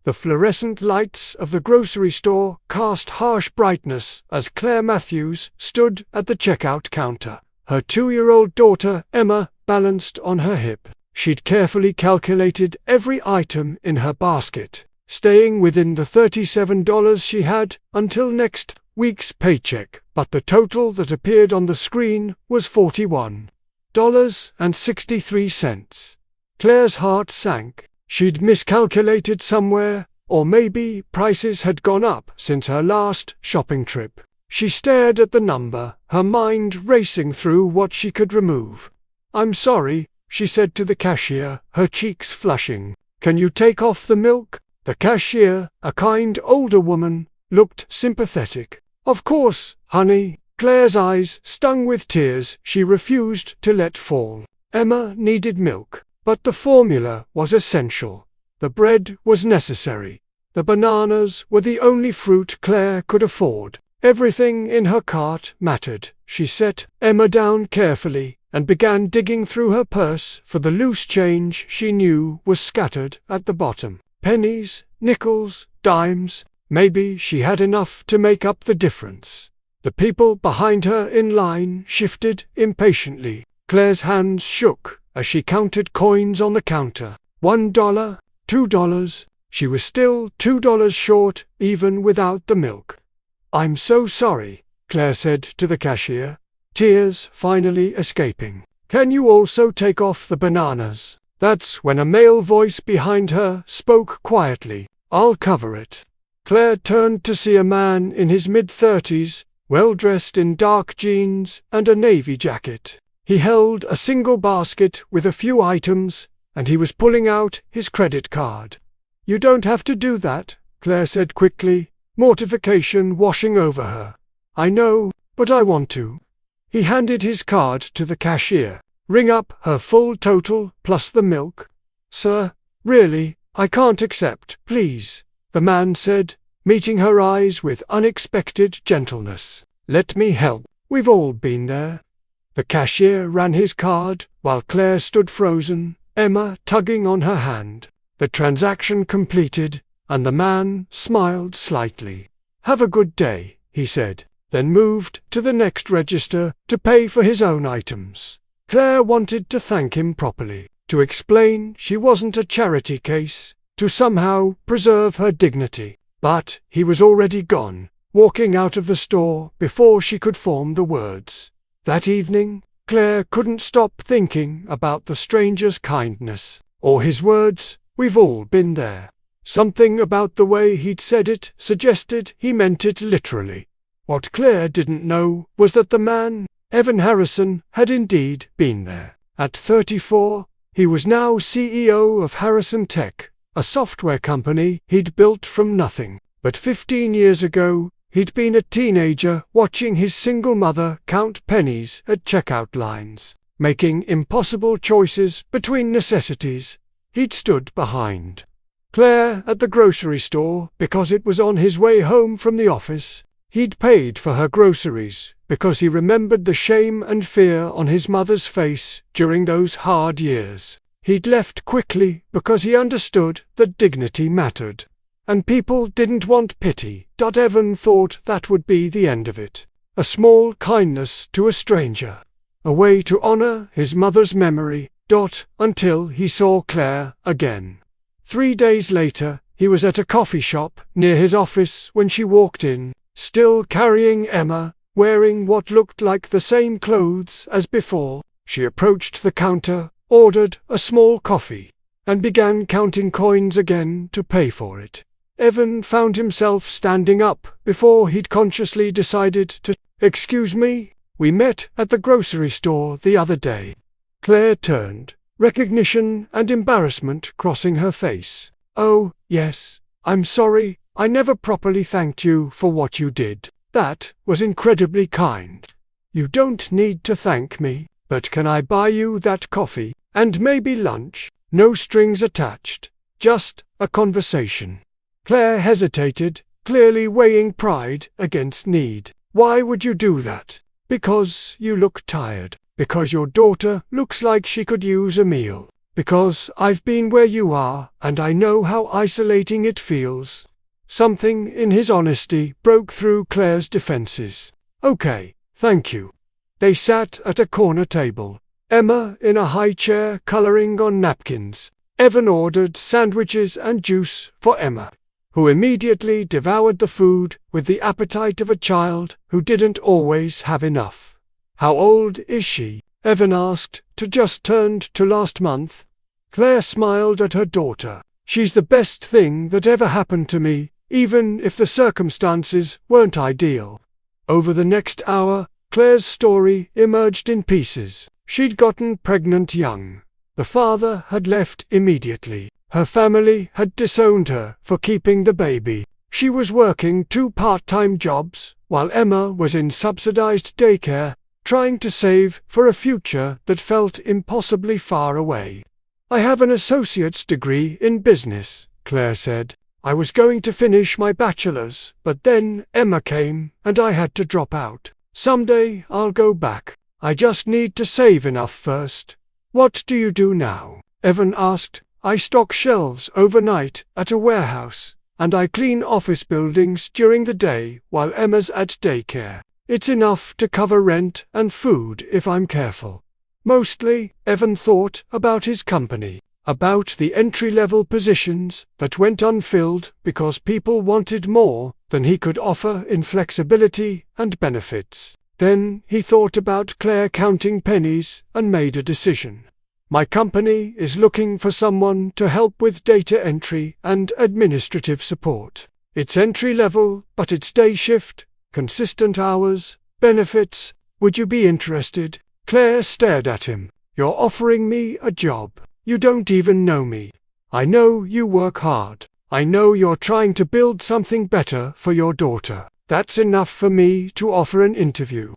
The fluorescent lights of the grocery store cast harsh brightness as Claire Matthews stood at the checkout counter. Her 2-year-old daughter, Emma, balanced on her hip. She'd carefully calculated every item in her basket, staying within the $37 she had until next week's paycheck, but the total that appeared on the screen was $41.63. Claire's heart sank. She'd miscalculated somewhere, or maybe prices had gone up since her last shopping trip. She stared at the number, her mind racing through what she could remove. "I'm sorry," she said to the cashier, her cheeks flushing. "Can you take off the milk?" The cashier, a kind older woman, looked sympathetic. "Of course, honey." Claire's eyes stung with tears she refused to let fall. Emma needed milk, but the formula was essential. The bread was necessary. The bananas were the only fruit Claire could afford. Everything in her cart mattered. She set Emma down carefully and began digging through her purse for the loose change she knew was scattered at the bottom. Pennies, nickels, dimes. Maybe she had enough to make up the difference. The people behind her in line shifted impatiently. Claire's hands shook as she counted coins on the counter. $1, $2. She was still $2 short even without the milk. "I'm so sorry," Claire said to the cashier, tears finally escaping. "Can you also take off the bananas?" That's when a male voice behind her spoke quietly. "I'll cover it." Claire turned to see a man in his mid-30s, well-dressed in dark jeans and a navy jacket. He held a single basket with a few items, and he was pulling out his credit card. "You don't have to do that," Claire said quickly, mortification washing over her. "I know, but I want to." He handed his card to the cashier. "Ring up her full total plus the milk." "Sir, really, I can't accept, please," the man said, meeting her eyes with unexpected gentleness. "Let me help. We've all been there." The cashier ran his card, while Claire stood frozen, Emma tugging on her hand. The transaction completed, and the man smiled slightly. "Have a good day," he said, then moved to the next register to pay for his own items. Claire wanted to thank him properly, to explain she wasn't a charity case, to somehow preserve her dignity. But he was already gone, walking out of the store before she could form the words. That evening, Claire couldn't stop thinking about the stranger's kindness, or his words, "We've all been there." Something about the way he'd said it suggested he meant it literally. What Claire didn't know was that the man, Evan Harrison, had indeed been there. At 34, he was now CEO of Harrison Tech, a software company he'd built from nothing. But 15 years ago, he'd been a teenager watching his single mother count pennies at checkout lines, making impossible choices between necessities he'd stood behind. Claire at the grocery store because it was on his way home from the office. He'd paid for her groceries because he remembered the shame and fear on his mother's face during those hard years. He'd left quickly because he understood that dignity mattered. And people didn't want pity. Evan thought that would be the end of it. A small kindness to a stranger. A way to honor his mother's memory. Until he saw Claire again. 3 days later, he was at a coffee shop near his office when she walked in, still carrying Emma, wearing what looked like the same clothes as before. She approached the counter, ordered a small coffee, and began counting coins again to pay for it. Evan found himself standing up before he'd consciously decided to, "Excuse me, we met at the grocery store the other day." Claire turned, recognition and embarrassment crossing her face. "Oh, yes, I'm sorry, I never properly thanked you for what you did. That was incredibly kind. You don't need to thank me, but can I buy you that coffee, and maybe lunch? No strings attached, just a conversation." Claire hesitated, clearly weighing pride against need. "Why would you do that?" "Because you look tired. Because your daughter looks like she could use a meal. Because I've been where you are, and I know how isolating it feels." Something in his honesty broke through Claire's defenses. "Okay, thank you." They sat at a corner table, Emma in a high chair coloring on napkins. Evan ordered sandwiches and juice for Emma, who immediately devoured the food with the appetite of a child who didn't always have enough. "How old is she?" Evan asked, just turned to last month. Claire smiled at her daughter. "She's the best thing that ever happened to me, even if the circumstances weren't ideal." Over the next hour, Claire's story emerged in pieces. She'd gotten pregnant young. The father had left immediately. Her family had disowned her for keeping the baby. She was working 2 part-time jobs, while Emma was in subsidized daycare, trying to save for a future that felt impossibly far away. "I have an associate's degree in business," Claire said. "I was going to finish my bachelor's, but then Emma came, and I had to drop out. Someday I'll go back. I just need to save enough first." "What do you do now?" Evan asked. "I stock shelves overnight at a warehouse, and I clean office buildings during the day while Emma's at daycare. It's enough to cover rent and food if I'm careful." Mostly, Evan thought about his company, about the entry-level positions that went unfilled because people wanted more than he could offer in flexibility and benefits. Then he thought about Claire counting pennies and made a decision. "My company is looking for someone to help with data entry and administrative support. It's entry-level, but it's day shift, consistent hours, benefits. Would you be interested?" Claire stared at him. "You're offering me a job. You don't even know me. I know you work hard. I know you're trying to build something better for your daughter. That's enough for me to offer an interview.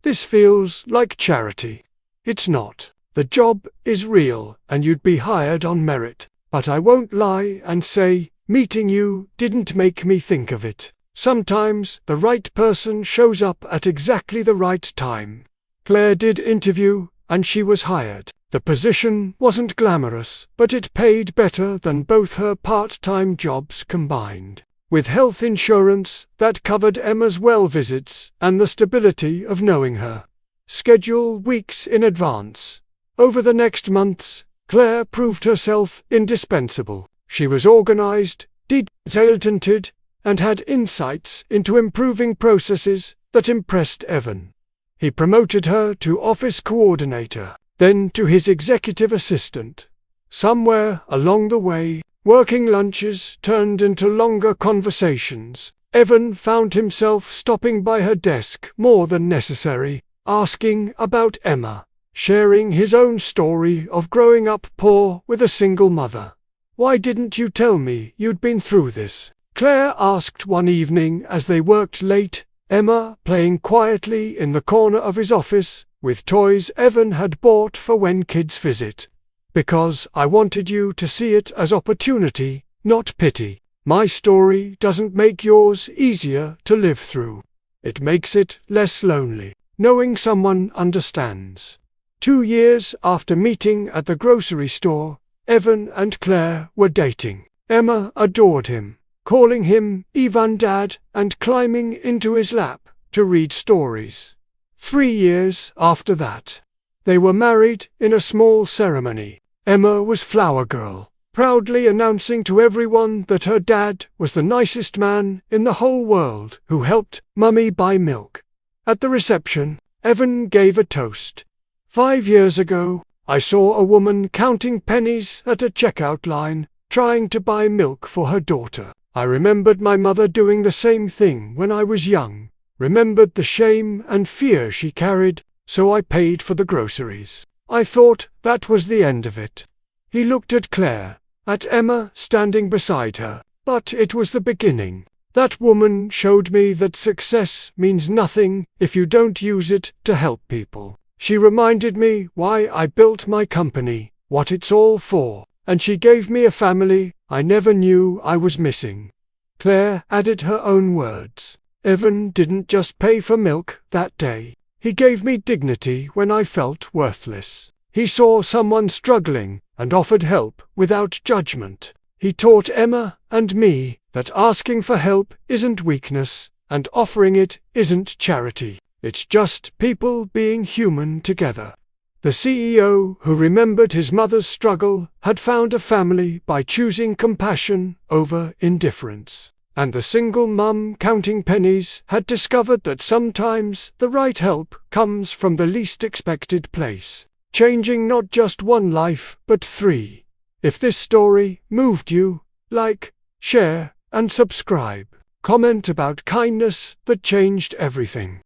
This feels like charity." "It's not. The job is real, and you'd be hired on merit. But I won't lie and say, meeting you didn't make me think of it. Sometimes the right person shows up at exactly the right time." Claire did interview, and she was hired. The position wasn't glamorous, but it paid better than both her part-time jobs combined. With health insurance that covered Emma's well visits and the stability of knowing her. Schedule weeks in advance. Over the next months, Claire proved herself indispensable. She was organized, detail-oriented, and had insights into improving processes that impressed Evan. He promoted her to office coordinator, then to his executive assistant. Somewhere along the way, working lunches turned into longer conversations. Evan found himself stopping by her desk more than necessary, asking about Emma, sharing his own story of growing up poor with a single mother. "Why didn't you tell me you'd been through this?" Claire asked one evening as they worked late, Emma playing quietly in the corner of his office with toys Evan had bought for when kids visit. "Because I wanted you to see it as opportunity, not pity. My story doesn't make yours easier to live through. It makes it less lonely, knowing someone understands." 2 years after meeting at the grocery store, Evan and Claire were dating. Emma adored him, calling him Ivan Dad and climbing into his lap to read stories. 3 years after that, they were married in a small ceremony. Emma was flower girl, proudly announcing to everyone that her dad was the nicest man in the whole world who helped Mummy buy milk. At the reception, Evan gave a toast. 5 years ago, I saw a woman counting pennies at a checkout line, trying to buy milk for her daughter. I remembered my mother doing the same thing when I was young, remembered the shame and fear she carried, so I paid for the groceries. I thought that was the end of it." He looked at Claire, at Emma standing beside her. "But it was the beginning. That woman showed me that success means nothing if you don't use it to help people. She reminded me why I built my company, what it's all for, and she gave me a family I never knew I was missing." Claire added her own words. "Evan didn't just pay for milk that day. He gave me dignity when I felt worthless. He saw someone struggling and offered help without judgment. He taught Emma and me that asking for help isn't weakness, and offering it isn't charity. It's just people being human together. The CEO, who remembered his mother's struggle, had found a family by choosing compassion over indifference. And the single mum counting pennies had discovered that sometimes the right help comes from the least expected place, changing not just one life, but 3. If this story moved you, like, share, and subscribe. Comment about kindness that changed everything.